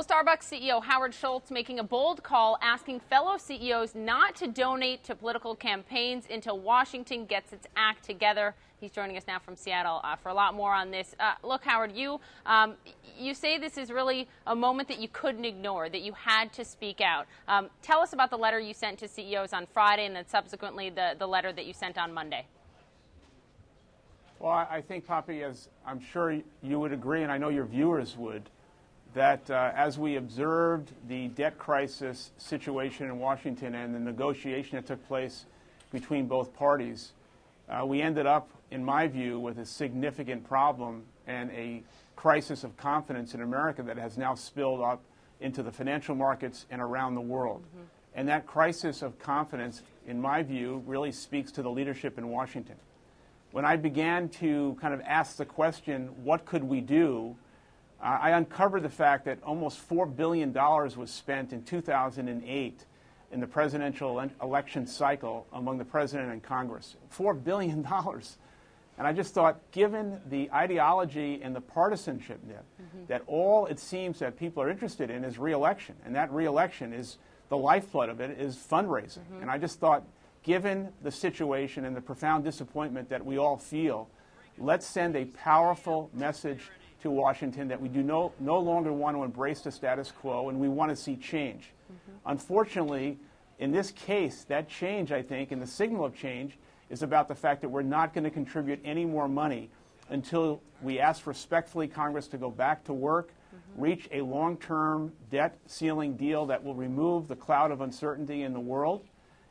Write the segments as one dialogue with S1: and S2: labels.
S1: Well, Starbucks CEO Howard Schultz making a bold call asking fellow CEOs not to donate to political campaigns until Washington gets its act together. He's joining us now from Seattle for a lot more on this. Look, Howard, you say this is really a moment that you couldn't ignore, that you had to speak out. Tell us about the letter you sent to CEOs on Friday and then subsequently the letter that you sent on Monday.
S2: Well, I think, Poppy, as I'm sure you would agree, and I know your viewers would, that as we observed the debt crisis situation in Washington and the negotiation that took place between both parties, we ended up, in my view, with a significant problem and a crisis of confidence in America that has now spilled up into the financial markets and around the world. Mm-hmm. And that crisis of confidence, in my view, really speaks to the leadership in Washington. When I began to kind of ask the question, what could we do, I uncovered the fact that almost $4 billion was spent in 2008 in the presidential election cycle among the president and Congress. $4 billion. And I just thought, given the ideology and the partisanship that all it seems that people are interested in is re-election, and that re-election is the lifeblood of it is fundraising. And I just thought, given the situation and the profound disappointment that we all feel, let's send a powerful message to Washington that we do no longer want to embrace the status quo and we want to see change. Unfortunately, in this case, that change, I think, and the signal of change is about the fact that we're not going to contribute any more money until we ask respectfully Congress to go back to work, reach a long-term debt ceiling deal that will remove the cloud of uncertainty in the world,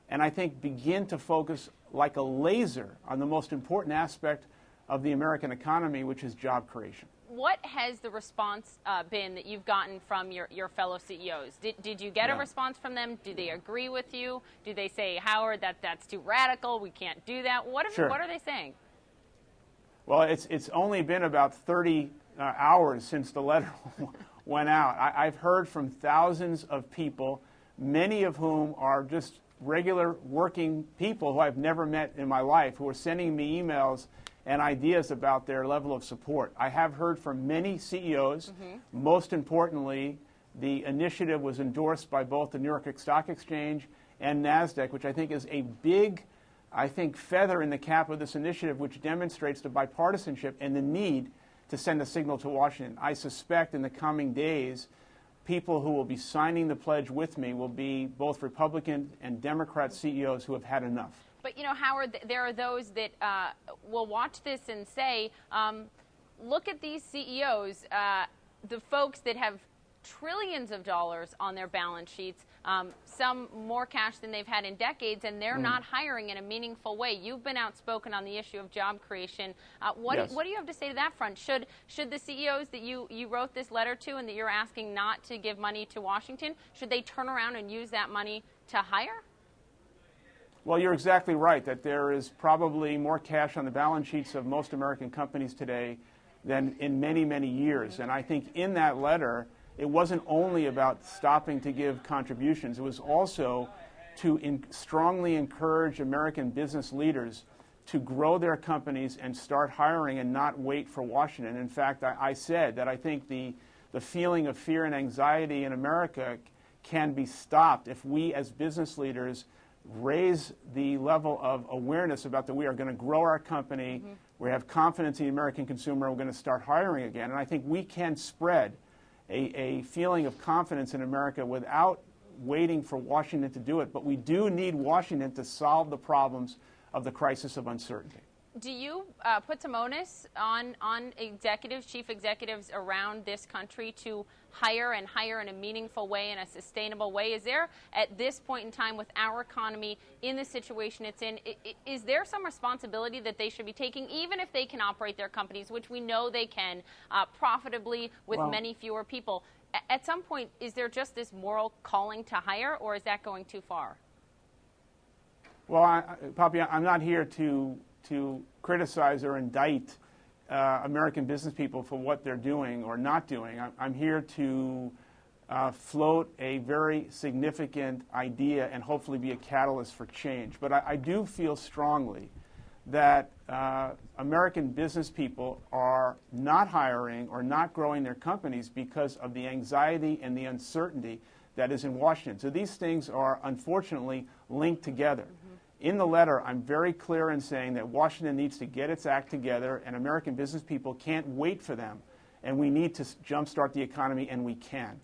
S2: and I think begin to focus like a laser on the most important aspect of the American economy, which is job creation.
S1: What has the response been that you've gotten from your fellow CEOs? Did you get a response from them? Do they agree with you? Do they say, Howard, that's too radical, we can't do that? What are they saying?
S2: Well, it's only been about 30 hours since the letter went out. I've heard from thousands of people, many of whom are just regular working people who I've never met in my life, who are sending me emails and ideas about their level of support. I have heard from many CEOs. Most importantly, the initiative was endorsed by both the New York Stock Exchange and NASDAQ, which I think is a big, feather in the cap of this initiative, which demonstrates the bipartisanship and the need to send a signal to Washington. I suspect in the coming days, people who will be signing the pledge with me will be both Republican and Democrat CEOs who have had enough.
S1: But, you know, Howard, there are those that will watch this and say, look at these CEOs, the folks that have trillions of dollars on their balance sheets, some more cash than they've had in decades, and they're not hiring in a meaningful way. You've been outspoken on the issue of job creation. What do you have to say to that front? Should the CEOs that you wrote this letter to and that you're asking not to give money to Washington, should they turn around and use that money to hire?
S2: Well, you're exactly right that there is probably more cash on the balance sheets of most American companies today than in many, many years. And I think in that letter, it wasn't only about stopping to give contributions. It was also to strongly encourage American business leaders to grow their companies and start hiring and not wait for Washington. In fact, I said that I think the feeling of fear and anxiety in America can be stopped if we as business leaders raise the level of awareness about that we are going to grow our company, we have confidence in the American consumer, we're going to start hiring again. And I think we can spread a feeling of confidence in America without waiting for Washington to do it. But we do need Washington to solve the problems of the crisis of uncertainty.
S1: Do you put some onus on executives, chief executives around this country to hire in a meaningful way, in a sustainable way? Is there, at this point in time with our economy in the situation it's in, is there some responsibility that they should be taking, even if they can operate their companies, which we know they can, profitably with many fewer people? At some point, is there just this moral calling to hire, or is that going too far?
S2: Well, Poppy, I'm not here to criticize or indict American business people for what they're doing or not doing. I'm here to float a very significant idea and hopefully be a catalyst for change. But I do feel strongly that American business people are not hiring or not growing their companies because of the anxiety and the uncertainty that is in Washington. So these things are unfortunately linked together. In the letter, I'm very clear in saying that Washington needs to get its act together, and American business people can't wait for them. And we need to jumpstart the economy, and we can.